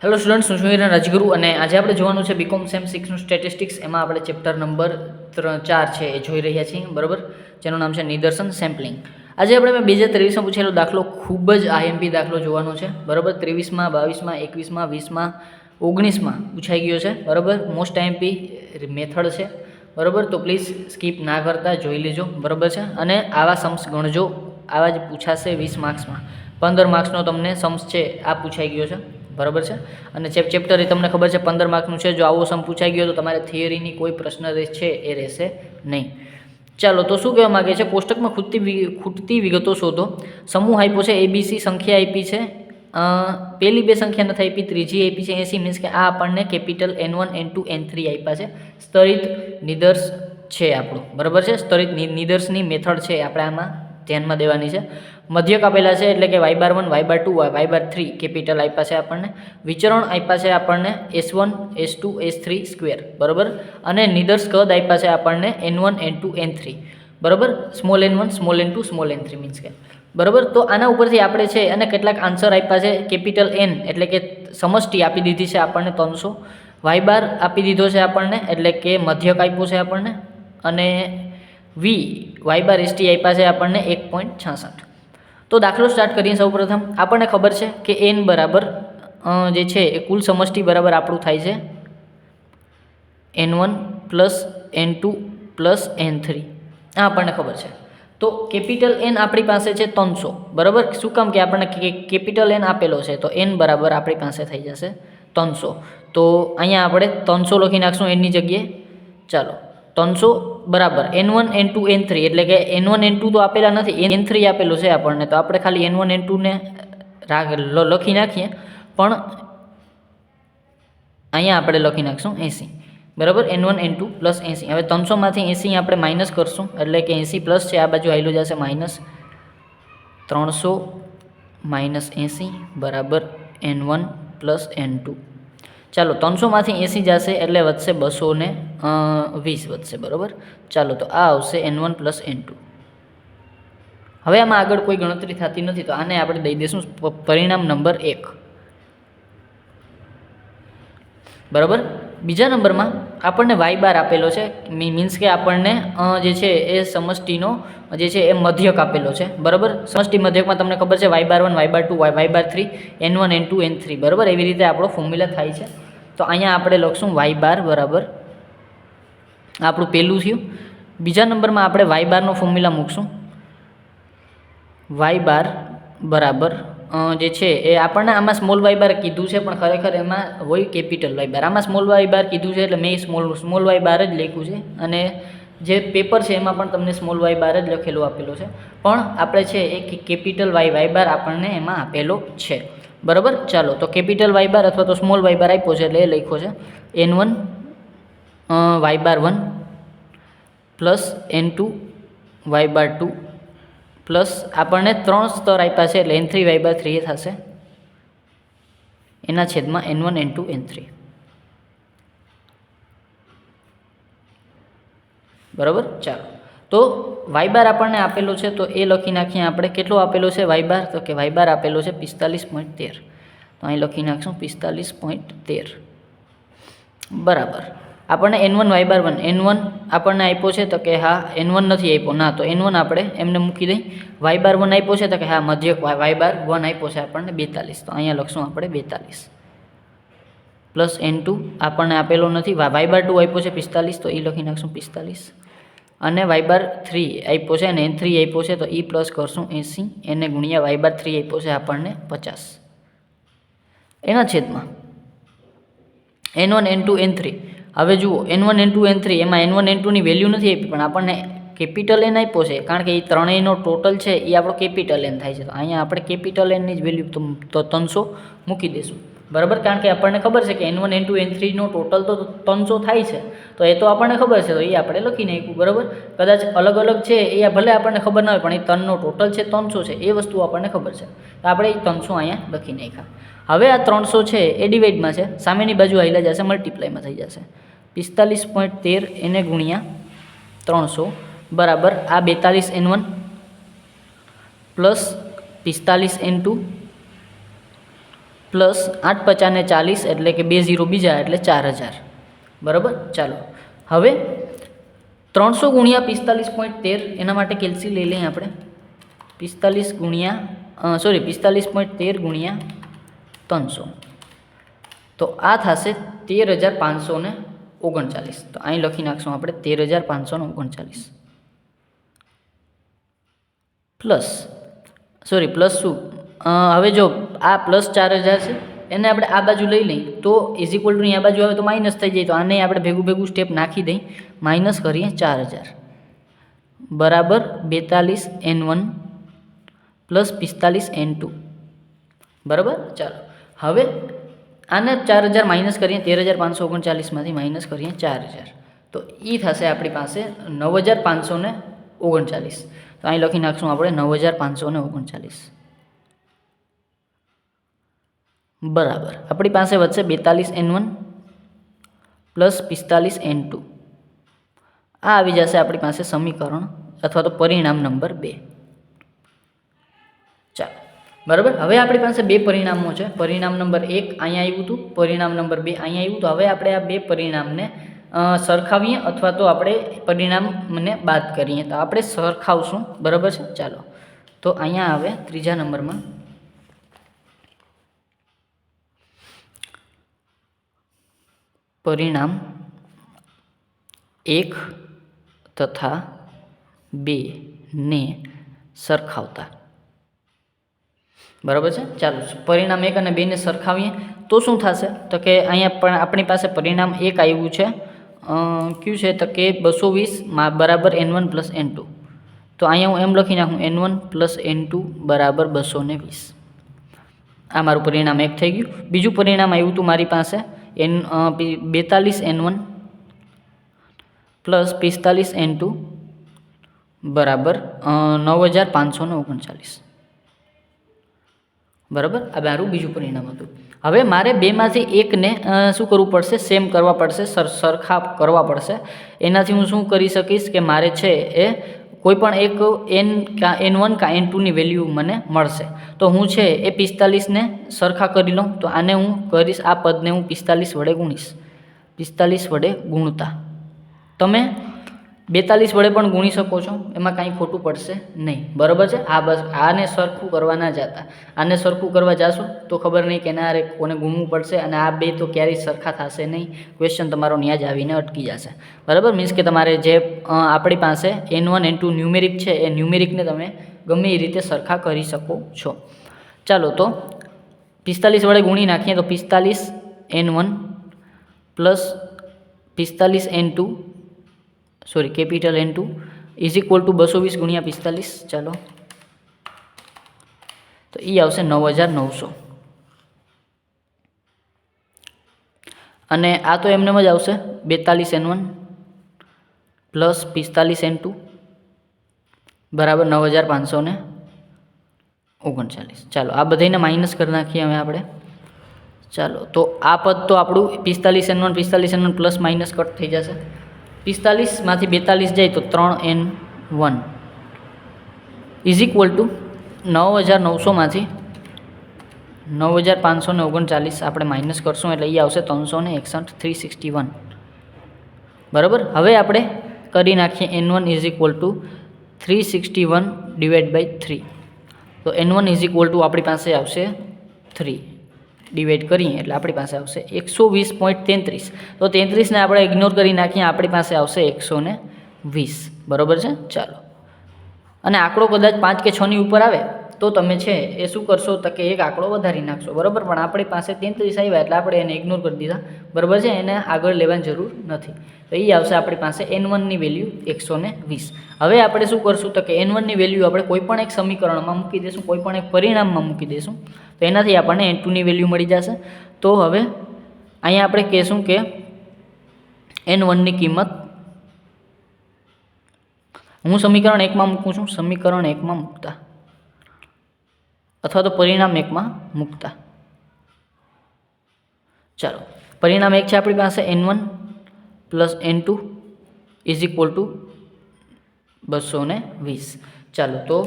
Hello students, હું છું હિરેન રાજગુરુ અને આજે આપણે જોવાનું છે બીકોમ સેમ 6નું સ્ટેટિસ્ટિક્સ. એમાં આપણે ચેપ્ટર નંબર 4 છે એ જોઈ રહ્યા છીએ, બરાબર, જેનું નામ છે નિદર્શન સેમ્પલિંગ. આજે આપણે 2023માં પૂછેલો દાખલો ખૂબ જ આઈએમપી દાખલો જોવાનો છે, બરાબર. 23માં, 22માં, 21માં, 20માં, 19માં પૂછાઈ ગયો છે, બરાબર. મોસ્ટ આઈએમપી મેથડ છે, બરાબર. તો પ્લીઝ સ્કીપ ના કરતા જોઈ લેજો, બરાબર છે. અને આવા સમ્સ ગણજો, આવા જ પૂછાશે 20 માર્ક્સમાં. 15 માર્ક્સનો તમને સમ્સ છે આ પૂછાઈ ગયો છે, બરાબર છે. અને ચેપ્ટર એ તમને ખબર છે 15 માર્કનું છે. જો આવો સમ પૂછાઈ ગયો તો તમારે થિયરીની કોઈ પ્રશ્ન છે એ રહેશે નહીં. ચાલો, તો શું કહેવા માગે છે? કોષ્ટકમાં ખૂટતી વિગતો શોધો. સમૂહ આપ્યો છે, એબીસી સંખ્યા આપી છે, પહેલી બે સંખ્યા નથી આપી, ત્રીજી આપી છે 80, મીન્સ કે આ આપણને કેપિટલ N1 N2 N3 આપ્યા છે. સ્તરિત નિદર્શ છે આપણું, બરાબર છે. સ્તરિત નિદર્શની મેથડ છે આપણે આમાં ધ્યાનમાં દેવાની છે. મધ્યક આપેલા છે એટલે કે y⁻1 y⁻2 y⁻3 કેપિટલ આપ્યા છે આપણને. વિચરણ આપ્યા છે આપણને S1 S2 S3 સ્ક્વેર, બરાબર. અને નિદર્શ કદ આપ્યા છે આપણને N1 N2 N3, બરાબર. Small n1 small n2 small n3 means કે, બરાબર. તો આના ઉપરથી આપણે છે અને કેટલાક આન્સર આપ્યા છે. કેપિટલ N એટલે કે સમષ્ટિ આપી દીધી છે આપણને 300. y⁻ આપી દીધો છે આપણને એટલે કે મધ્યક આપ્યો છે આપણને. અને v y⁻ ST આપ્યા છે આપણને 1.66. તો દાખલો સ્ટાર્ટ કરીએ. સૌપ્રથમ આપણને ખબર છે કે n બરાબર જે છે એ કુલ સમષ્ટિ બરાબર આપણું થાય છે N1 plus N2 plus N3. આ આપણને ખબર છે. તો કેપિટલ N આપણી પાસે છે 300, બરાબર. શું કામ કે આપણને કેપિટલ N આપેલો છે, તો n બરાબર આપણી પાસે થઈ જશે 300. તો અહીંયા આપણે 300 લખી નાખશું એનની જગ્યાએ. ચાલો, 300 બરાબર N1 N2 N3 એટલે કે N1 N2 તો આપેલા નથી, N3 આપેલું છે આપણને. તો આપણે ખાલી N1 N2 ને લખી નાખીએ, પણ અહીંયા આપણે લખી નાખશું 80, બરાબર. N1 N2 plus 80. હવે 300માંથી 80 આપણે માઇનસ કરશું એટલે કે 80 પ્લસ છે, આ બાજુ આવેલું જશે માઇનસ. 300 માઇનસ 80 બરાબર N1 પ્લસ N2. ચાલો, 300માંથી 80 જશે એટલે વધશે 220 વધશે, બરાબર. ચાલો, તો આ આવશે N1 પ્લસ N2. હવે આમાં આગળ કોઈ ગણતરી થતી નથી, તો આને આપણે દઈ દઈશું પરિણામ નંબર 1, બરાબર. બીજા નંબરમાં આપણને y⁻ આપેલો છે, મીન્સ કે આપણને જે છે એ સમષ્ટિનો જે છે એ મધ્યક આપેલો છે, બરાબર. સમષ્ટિ મધ્યકમાં તમને ખબર છે y⁻1 y⁻2 y⁻3 N1 N2 N3, બરાબર. એવી રીતે આપણો ફોર્મ્યુલા થાય છે. તો અહીંયા આપણે લખશું y⁻ બરાબર, આપણું પહેલું થયું. બીજા નંબરમાં આપણે y⁻નો ફોર્મ્યુલા મૂકશું. y⁻ બરાબર જે છે એ આપણને આમાં સ્મોલ y⁻ કીધું છે, પણ ખરેખર એમાં હોય કેપિટલ y⁻. આમાં સ્મોલ y⁻ કીધું છે એટલે મેં સ્મોલ y⁻ જ લખ્યું છે. અને જે પેપર છે એમાં પણ તમને સ્મોલ y⁻ જ લખેલો આપેલો છે, પણ આપણે છે એ કેપિટલ y⁻ આપણને એમાં આપેલો છે, બરાબર. ચાલો, તો કેપિટલ y⁻ અથવા તો સ્મોલ y⁻ આપ્યો છે એટલે એ લખ્યો છે N1 y⁻1 plus N2 y⁻2 plus આપણને 3 સ્તર આપ્યા છે એટલે N3 y⁻3 એ થશે એના છેદમાં N1 N2 N3, બરાબર. ચાલો, તો y⁻ આપણને આપેલો છે તો એ લખી નાખીએ આપણે. કેટલો આપેલો છે y⁻? તો કે y⁻ આપેલો છે 45.13. તો અહીં લખી નાખશું 45.13, બરાબર. આપણને N1 y⁻1 N1 આપણને આપ્યો છે તો કે હા N1 નથી આપ્યો, ના, તો N1 આપણે એમને મૂકી દઈ. y⁻1 આપ્યો છે તો કે હા મધ્યક y⁻1 આપ્યો છે આપણને 42. તો અહીંયા લખશું આપણે 42 પ્લસ N2 આપણને આપેલો નથી, y⁻2 આપ્યો છે 45, તો એ લખી નાખશું 45. અને y⁻3 આપ્યો છે અને N3 આપ્યો છે તો એ પ્લસ કરશું 80, એને ગુણ્યા y⁻3 આપ્યો છે આપણને 50, એના છેદમાં N1 N2 N3. હવે જુઓ, N1 N2 N3 એમાં N1 N2ની વેલ્યુ નથી આપી, પણ આપણને કેપિટલ N આપ્યો છે, કારણ કે એ ત્રણેયનો ટોટલ છે એ આપણો કેપિટલ N થાય છે. તો અહીંયા આપણે કેપિટલ Nની જ વેલ્યુ તો 300 મૂકી દઈશું, બરાબર. કારણ કે આપણને ખબર છે કે N1 N2 N3નો ટોટલ તો 300 થાય છે, તો એ તો આપણને ખબર છે, તો એ આપણે લખી નાખ્યું, બરાબર. કદાચ અલગ અલગ છે એ ભલે આપણને ખબર ના હોય, પણ એ 3નો ટોટલ છે 300 છે, એ વસ્તુ આપણને ખબર છે, તો આપણે એ 300 અહીંયા લખી નાખ્યા. હવે આ 300 છે એ ડિવાઈડમાં છે, સામેની બાજુ આવેલા જશે, મલ્ટીપ્લાયમાં થઈ જશે 45.13 એને ગુણ્યા 300 બરાબર આ 42 N1 પ્લસ 45 N2 પ્લસ 8 પચાને 40 એટલે કે 2 0 બીજા એટલે 4000 બરાબર. ચાલો હવે 300 ગુણ્યા 45.13 એના માટે કેલ્સી લઈ લઈએ આપણે. 45.13 ગુણ્યા 300 તો આ થશે 13,539. તો અહીં લખી નાખશું આપણે 13,539 પ્લસ શું હવે જો આ પ્લસ 4000 છે એને આપણે આ બાજુ લઈ લઈએ તો ઇઝ ઇક્વલ ટુ આ બાજુ આવે તો માઇનસ થઈ જાય. તો આને આપણે ભેગું સ્ટેપ નાખી દઈએ, માઇનસ કરીએ 4000 બરાબર 42N1 પ્લસ 45N2 બરાબર. ચાલો હવે આને 4000 માઇનસ કરીએ 13,539માંથી માઇનસ કરીએ 4000 તો એ થશે આપણી પાસે 9,539. તો અહીં લખી નાખશું આપણે 9,539 બરાબર. આપણી પાસે વધશે 42N1 પ્લસ 45N2. આ આવી જશે આપણી પાસે સમીકરણ અથવા તો પરિણામ નંબર 2. ચાલો બરાબર. હવે આપણી પાસે બે પરિણામો છે. પરિણામ નંબર 1 અહીંયા આવ્યું હતું, પરિણામ નંબર 2 અહીંયા આવ્યું. તો હવે આપણે આ બે પરિણામને સરખાવીએ અથવા તો આપણે પરિણામને બાદ કરીએ. તો આપણે સરખાવશું બરાબર છે. ચાલો તો અહીંયા આવે ત્રીજા નંબરમાં પરિણામ 1 તથા 2 ને સરખાવતા બરાબર છે. ચાલો પરિણામ 1 અને 2 ને સરખાવીએ તો શું થશે તો કે અહીંયા પણ આપણી પાસે પરિણામ 1 આવ્યું છે ક્યુ છે તો કે 220 બરાબર N1 પ્લસ N2. તો અહીંયા હું એમ લખી નાખું N1 પ્લસ N2 બરાબર 220. આ મારું પરિણામ 1 થઈ ગયું. બીજું પરિણામ આવ્યું હતું મારી પાસે 42N1 પ્લસ 45N2 બરાબર 9,539 બરાબર. આ મારું બીજું પરિણામ હતું. હવે મારે બેમાંથી એકને શું કરવું પડશે, સેમ કરવા પડશે, સરખા કરવા પડશે. એનાથી હું શું કરી શકીશ કે મારે છે એ કોઈ પણ એક N1 કાં N2ની વેલ્યુ મને મળશે. તો હું છે એ 45ને સરખા કરી લઉં. તો આને હું કરીશ, આ પદને હું 45 વડે ગુણીશ. 45 વડે ગુણતા તમે 42 વડે પણ ગુણી શકો છો, એમાં કાંઈ ખોટું પડશે નહીં બરાબર છે. આ બસ આને સરખું કરવા ના જતા, આને સરખું કરવા જાશો તો ખબર નહીં કે ના કોને ગુણવું પડશે અને આ બે તો ક્યારેય સરખા થશે નહીં. ક્વેશ્ચન તમારો ન્યાજ આવીને અટકી જશે બરાબર. મીન્સ કે તમારે જે આપણી પાસે N1 N2 ન્યુમેરિક છે એ ન્યુમેરિકને તમે ગમે એ રીતે સરખા કરી શકો છો. ચાલો તો 45 વડે ગુણી નાખીએ તો 45N1 plus 45N2 capital N2 is equal two 220 ગુણ્યા 45. ચાલો તો એ આવશે 9,900 અને આ તો એમને જ આવશે 42N1 પ્લસ 45N2 બરાબર 9,539. ચાલો આ બધાને માઇનસ કરી નાખીએ હવે આપણે. ચાલો તો આ પદ તો આપણું 45N1 પ્લસ માઇનસ કટ થઈ જશે. 45માંથી 42 જાય તો 3N1 ઇઝ ઇક્વલ ટુ 9,900માંથી 9,539 આપણે માઇનસ કરશું એટલે એ આવશે 361 361 બરાબર. હવે આપણે કરી નાખીએ N1 is equal to 361 divide by 3. તો N1 ઇઝ ઇક્વલ ટુ આપણી પાસે આવશે 3 ડિવાઈડ કરીએ એટલે આપણી પાસે આવશે 120.33. તો 33ને આપણે ઇગ્નોર કરી નાખીએ, આપણી પાસે આવશે 120 બરાબર છે. ચાલો અને આંકડો કદાચ 5 કે 6ની ઉપર આવે તો તમે છે એ શું કરશો તો કે એક આંકડો વધારી નાખશો બરાબર. પણ આપણી પાસે 33 આવ્યા એટલે આપણે એને ઇગ્નોર કરી દીધા બરાબર છે. એને આગળ લેવાની જરૂર નથી. તો એ આવશે આપણી પાસે N1ની વેલ્યુ 120. હવે આપણે શું કરશું તો કે N1ની વેલ્યુ આપણે કોઈ પણ એક સમીકરણમાં મૂકી દઈશું, કોઈ પણ એક પરિણામમાં મૂકી દઈશું. તો એનાથી આપણને N2ની વેલ્યુ મળી જશે. તો હવે અહીંયા આપણે કહેશું કે N1ની કિંમત હું સમીકરણ 1માં મૂકું છું, સમીકરણ 1માં મૂકતા અથવા તો પરિણામ 1માં મૂકતા. ચાલો પરિણામ 1 છે આપણી પાસે N1 plus N2 is equal two 220. ચાલો તો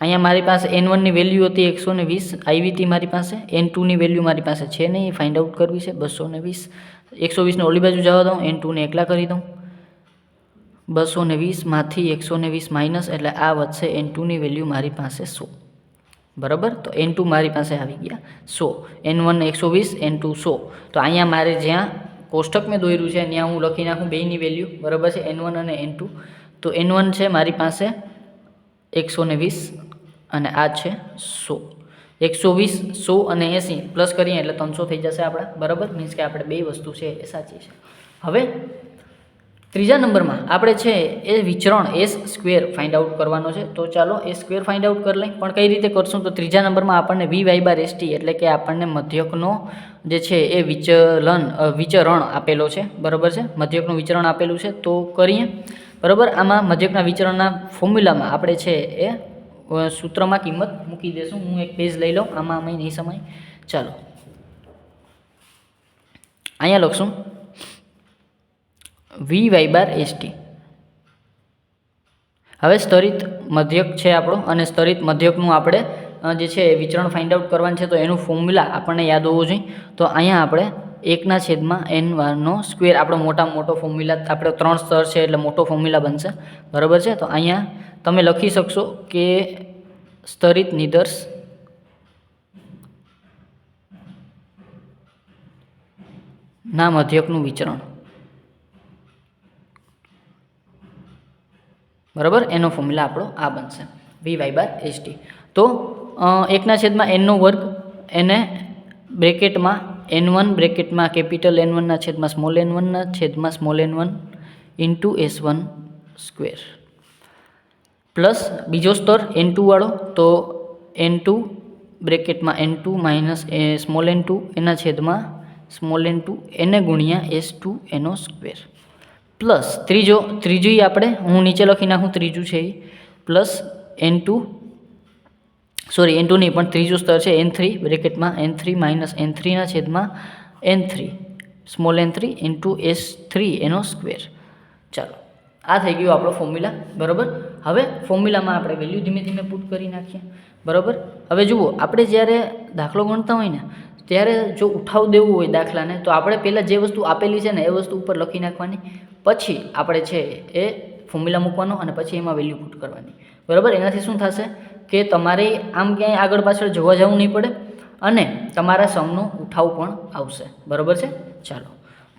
અહીંયા મારી પાસે n1ની વેલ્યુ હતી 120 આવી હતી મારી પાસે. n2ની વેલ્યુ મારી પાસે છે નહીં, એ ફાઇન્ડ આઉટ કરવી છે. 220 120ને ઓલી બાજુ જવા દઉં, n2ને એકલા કરી દઉં. 220માંથી 120 માઇનસ એટલે આ વધશે n2ની વેલ્યુ મારી પાસે 100. બરાબર, તો n2 મારી પાસે આવી ગયા 100. n1 120, n2 100. તો અહીંયા મારે જ્યાં કોષ્ટક મેં દોર્યું છે ત્યાં હું લખી નાખું બેયની વેલ્યુ. બરાબર છે, n1 અને n2. તો n1 છે મારી પાસે 120 અને આ છે 100. 120, 100 અને 80 પ્લસ કરીએ એટલે 300 થઈ જશે આપણા. બરાબર, મીન્સ કે આપણે બે વસ્તુ છે એ સાચી છે. હવે ત્રીજા નંબરમાં આપણે છે એ વિચરણ એસ સ્ક્વેર ફાઇન્ડ આઉટ કરવાનો છે. તો ચાલો એ સ્ક્વેર ફાઇન્ડ આઉટ કરી લઈએ. પણ કઈ રીતે કરશું? તો ત્રીજા નંબરમાં આપણને vy/st એટલે કે આપણને મધ્યકનો જે છે એ વિચરણ આપેલો છે. બરાબર છે, મધ્યકનું વિચરણ આપેલું છે. તો કરીએ. બરાબર, આમાં મધ્યકના વિચરણના ફોર્મ્યુલામાં આપણે છે એ સૂત્રમાં કિંમત મૂકી દઈશું. હું એક પેજ લઈ લઉં, આમાં અમે નહીં સમય. ચાલો અહીંયા લખશું vy/st. હવે સ્તરિત મધ્યક છે આપણો અને સ્તરિત મધ્યકનું આપણે જે છે વિચરણ ફાઇન્ડ આઉટ કરવાનું છે. તો એનું ફોર્મ્યુલા આપણને યાદ હોવું જોઈએ. તો અહીંયા આપણે 1/n1નો સ્ક્વેર આપણો મોટામાં મોટો ફોર્મ્યુલા, આપણે 3 સ્તર છે એટલે મોટો ફોર્મ્યુલા બનશે. બરાબર છે, તો અહીંયા તમે લખી શકશો કે સ્તરિત નિદર્શ ના મધ્યકનું વિચરણ. બરાબર, એનો ફોર્મ્યુલા આપણો આ બનશે vy/st. તો 1/n² એને બ્રેકેટમાં n1 બ્રેકેટમાં કેપિટલ n1 ના છેદમાં સ્મોલ n1 ના છેદમાં small n1 into s1 square plus બીજો સ્તર n2 વાળો. તો n2 બ્રેકેટમાં n2 minus small n2 એના છેદમાં સ્મોલ n2 એને ગુણ્યા s2 એનો સ્ક્વેર પ્લસ ત્રીજું આપણે હું નીચે લખી નાખું. ત્રીજું છે એ પ્લસ n2 નહીં પણ ત્રીજું સ્તર છે n3 બ્રેકેટમાં n3 માઇનસ n3ના છેદમાં n3 small n3 into s3 એનો સ્ક્વેર. ચાલો આ થઈ ગયું આપણો ફોર્મ્યુલા. બરાબર, હવે ફોર્મ્યુલામાં આપણે વેલ્યુ ધીમે ધીમે પુટ કરી નાખીએ. બરાબર, હવે જુઓ આપણે જ્યારે દાખલો ગણતા હોય ને ત્યારે જો ઉઠાવ દેવું હોય દાખલાને, તો આપણે પહેલાં જે વસ્તુ આપેલી છે ને એ વસ્તુ ઉપર લખી નાખવાની, પછી આપણે છે એ ફોર્મ્યુલા મૂકવાનો અને પછી એમાં વેલ્યુ પુટ કરવાની. બરાબર, એનાથી શું થશે કે તમારે આમ ક્યાંય આગળ પાછળ જોવા જવું નહીં પડે અને તમારા સમનો ઉઠાવ પણ આવશે. બરાબર છે, ચાલો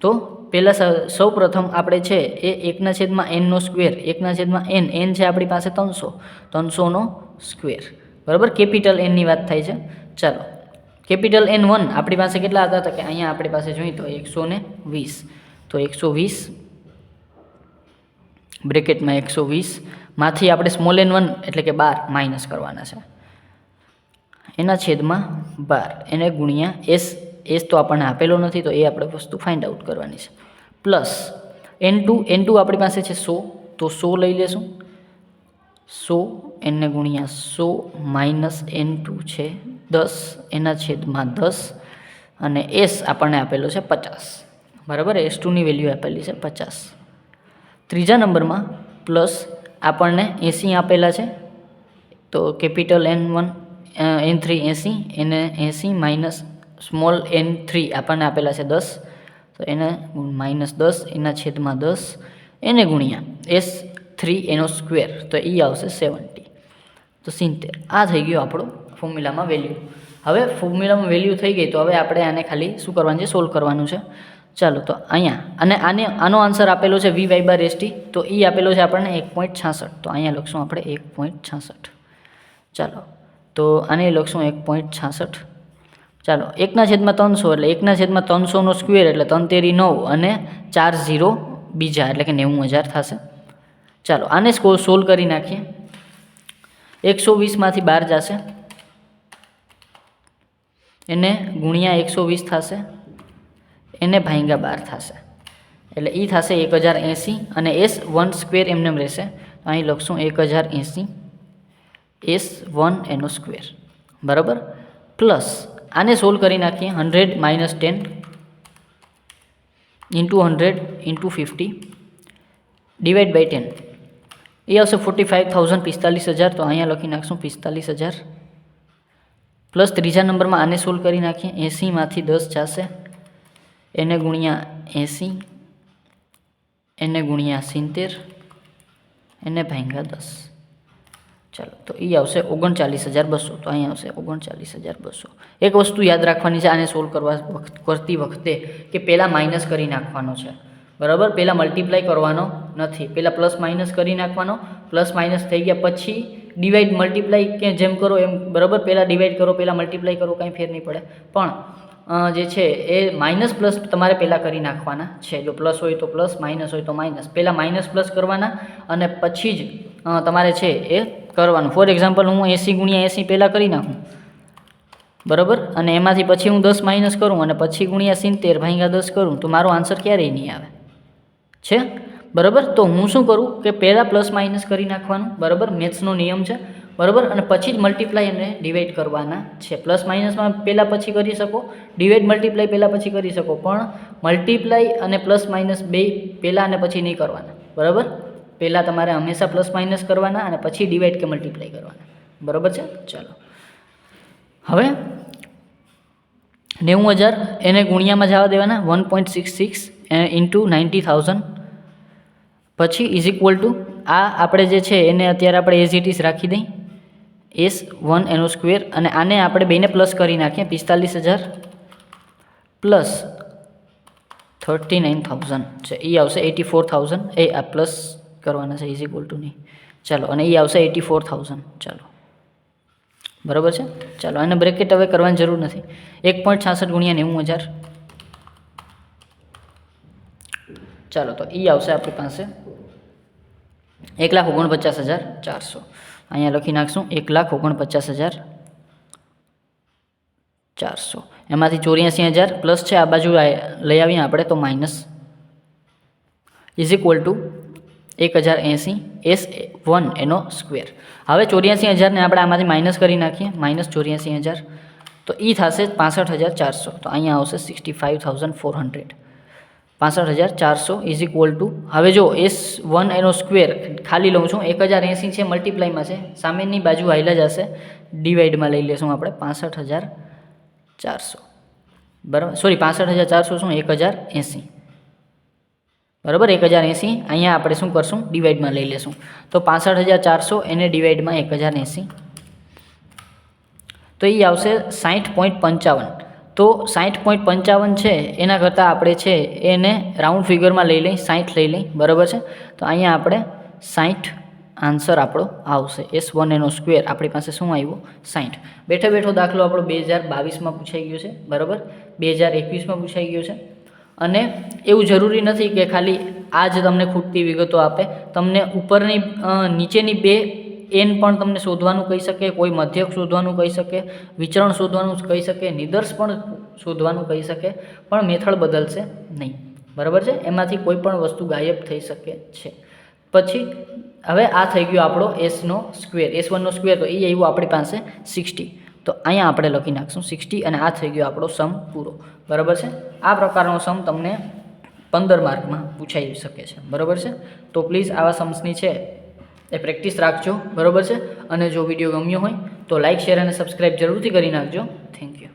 તો પહેલાં સૌ પ્રથમ આપણે છે એ 1/nનો સ્ક્વેર, 1/n છે આપણી પાસે 300નો સ્ક્વેર. બરાબર, કેપિટલ એનની વાત થાય છે. ચાલો કેપિટલ n1 આપણી પાસે કેટલા હતા? તો કે અહીંયા આપણી પાસે જોઈએ તો 120. તો 120 બ્રેકેટમાં 120માંથી આપણે સ્મોલ n1 એટલે કે 12 માઇનસ કરવાના છે, એના છેદમાં 12 એને ગુણ્યા s તો આપણને આપેલો નથી, તો એ આપણે વસ્તુ ફાઇન્ડ આઉટ કરવાની છે. પ્લસ n2 આપણી પાસે છે 100, તો 100 લઈ લેશું. 100 એને ગુણ્યા 100 માઇનસ n2 છે 10 એના છેદમાં 10 અને s આપણને આપેલો છે 50. બરાબર, s2ની વેલ્યુ આપેલી છે 50. ત્રીજા નંબરમાં પ્લસ આપણને 80 આપેલા છે. તો કેપિટલ n1 n3 80 એને 80 માઇનસ સ્મોલ n3 આપણને આપેલા છે 10, તો એને માઇનસ 10 એના છેદમાં 10 એને ગુણ્યા s3 એનો સ્ક્વેર, તો એ આવશે 70. તો 70 આ થઈ ગયું આપણો ફોર્મ્યુલામાં વેલ્યુ. હવે ફોર્મ્યુલામાં વેલ્યુ થઈ ગઈ તો હવે આપણે આને ખાલી શું કરવાનું છે? સોલ્વ કરવાનું છે. ચાલો તો અહીંયા અને આનો આન્સર આપેલો છે vy/st, તો એ આપેલો છે આપણને 1.66. તો અહીંયા લખશું આપણે 1.66. ચાલો તો આને લખશું 1.66. ચાલો 1/300 એટલે 1/300નો સ્ક્વેર એટલે 3 તેરી 9 અને 4 0 બીજા એટલે કે 90,000 થશે. ચાલો આને સોલ્વ કરી નાખીએ. 120માંથી 12 જશે, એને ગુણ્યા 120 થશે, એને ભાંગ્યા 12 થશે, એટલે એ થશે 1080 અને s1 સ્ક્વેર એમને રહેશે. અહીં લખશું 1080 s1 એનો સ્ક્વેર. બરાબર, પ્લસ આને સોલ્વ કરી નાખીએ. 100 minus 10 into 100 into 50 divide by 10 એ આવશે 45,000 45,000, તો અહીંયા લખી નાખશું 45,000 પ્લસ ત્રીજા નંબરમાં આને સોલ્વ કરી નાખીએ. 80માંથી 10 જશે, એને ગુણ્યા 80, એને ગુણ્યા 70, એને ભાગ્યા 10. ચાલો, તો એ આવશે 39,200. તો અહીંયા આવશે 39,200. એક વસ્તુ યાદ રાખવાની છે આને સોલ્વ કરતી વખતે કે પહેલાં માઇનસ કરી નાખવાનો છે, બરાબર. પહેલાં મલ્ટીપ્લાય કરવાનો નથી, પહેલાં પ્લસ માઇનસ કરી નાખવાનો. પ્લસ માઇનસ થઈ ગયા પછી ડિવાઈડ મલ્ટીપ્લાય કે જેમ કરો એમ, બરાબર. પહેલાં ડિવાઈડ કરો, પહેલાં મલ્ટીપ્લાય કરો, કાંઈ ફેર નહીં પડે. પણ જે છે એ માઇનસ પ્લસ તમારે પહેલાં કરી નાખવાના છે. જો પ્લસ હોય તો પ્લસ, માઇનસ હોય તો માઇનસ. પહેલાં માઇનસ પ્લસ કરવાના અને પછી જ તમારે છે એ કરવાનું. ફોર એક્ઝામ્પલ હું 80 ગુણ્યા 80 પહેલાં કરી નાખું, બરાબર, અને એમાંથી પછી હું 10 માઇનસ કરું અને પછી ગુણ્યા 70 ભાગ્યા 10 કરું, તો મારો આન્સર ક્યારેય નહીં આવે છે, બરાબર. તો હું શું કરું કે પહેલાં પ્લસ માઇનસ કરી નાખવાનું, બરાબર, મેથ્સનો નિયમ છે, બરાબર, અને પછી જ મલ્ટીપ્લાય અને ડિવાઈડ કરવાના છે. પ્લસ માઇનસમાં પહેલાં પછી કરી શકો, ડિવાઈડ મલ્ટીપ્લાય પહેલાં પછી કરી શકો, પણ મલ્ટીપ્લાય અને પ્લસ માઇનસ બે પહેલાં અને પછી નહીં કરવાના, બરાબર. પહેલાં તમારે હંમેશા પ્લસ માઇનસ કરવાના અને પછી ડિવાઈડ કે મલ્ટીપ્લાય કરવાના, બરાબર છે. ચાલો, હવે 90,000 એને ગુણ્યામાં જવા દેવાના, 1.66 ઇન્ટુ 90,000, પછી ઇઝ ઇક્વલ ટુ આ આપણે જે છે એને અત્યારે આપણે એઝ ઇટ ઇઝ રાખી દઈ, S1 એનો સ્ક્વેર, અને આને આપણે બેને પ્લસ કરી નાખીએ. 45,000 પ્લસ 39,000 છે, એ આવશે 84,000. એ આ પ્લસ કરવાના છે, ઇઝ ઇક્વલ ટુ નહીં. ચાલો, અને એ આવશે 84,000. ચાલો, બરાબર છે. ચાલો, આને બ્રેકેટ હવે કરવાની જરૂર નથી. 1.66 ગુણ્યા 90,000. ચાલો, તો એ આવશે આપણી પાસે 1,49,400. અહીંયા લખી નાખશું 1,49,400. એમાંથી 84,000 પ્લસ છે, આ બાજુ લઈ આવીએ આપણે તો minus, is equal two 1,080 S1 એનો સ્ક્વેર. હવે 84,000ને આપણે આમાંથી માઇનસ કરી નાખીએ, માઇનસ 84,000, તો એ થશે 65,400. તો અહીંયા આવશે 65,400. 65,400 ઇઝ ઇક્વલ ટુ, હવે જો S1 એનો સ્ક્વેર ખાલી લઉં છું, 1,080 છે, મલ્ટીપ્લાયમાં છે, સામેની બાજુ હાઈલા જશે, ડિવાઈડમાં લઈ લેશું આપણે 65,400, બરાબર. સોરી, 65,400 શું, 1,080, બરાબર. 1,080 અહીંયા આપણે શું કરશું, ડિવાઈડમાં લઈ લેશું, તો 65,400 એને ડિવાઈડમાં 1,080, તો એ આવશે 60.55. તો 60.55 છે, એના કરતાં આપણે છે એને રાઉન્ડ ફિગરમાં લઈ લઈ, 60 લઈ લઈ, બરાબર છે. તો અહીંયા આપણે 60 આન્સર આપણો આવશે. S1 એનો સ્ક્વેર આપણી પાસે શું આવ્યો, 60. બેઠો બેઠો દાખલો આપણો 2022માં પૂછાઈ ગયો છે, બરાબર, 2021માં પૂછાઈ ગયો છે. અને એવું જરૂરી નથી કે ખાલી આ જ તમને ખૂટતી વિગતો આપે, તમને ઉપરની નીચેની બે એન પણ તમને શોધવાનું કહી શકે, કોઈ મધ્યક શોધવાનું કહી શકે, વિચરણ શોધવાનું કહી શકે, નિદર્શ પણ શોધવાનું કહી શકે, પણ મેથડ બદલશે નહીં, બરાબર છે. એમાંથી કોઈ પણ વસ્તુ ગાયબ થઈ શકે છે. પછી હવે આ થઈ ગયો આપણો એસનો સ્ક્વેર, S1નો સ્ક્વેર, તો એ આવ્યું આપણી પાસે 60. તો અહીંયા આપણે લખી નાખશું 60, અને આ થઈ ગયો આપણો સમ પૂરો, બરાબર છે. આ પ્રકારનો સમ તમને 15 માર્કમાં પૂછાઈ શકે છે, બરાબર છે. તો પ્લીઝ આવા सम्सની છે એ પ્રેક્ટિસ રાખજો, બરાબર છે. અને જો વિડીયો ગમ્યો હોય તો લાઇક, શેર અને સબસ્ક્રાઈબ જરૂરથી કરી નાખજો. Thank you.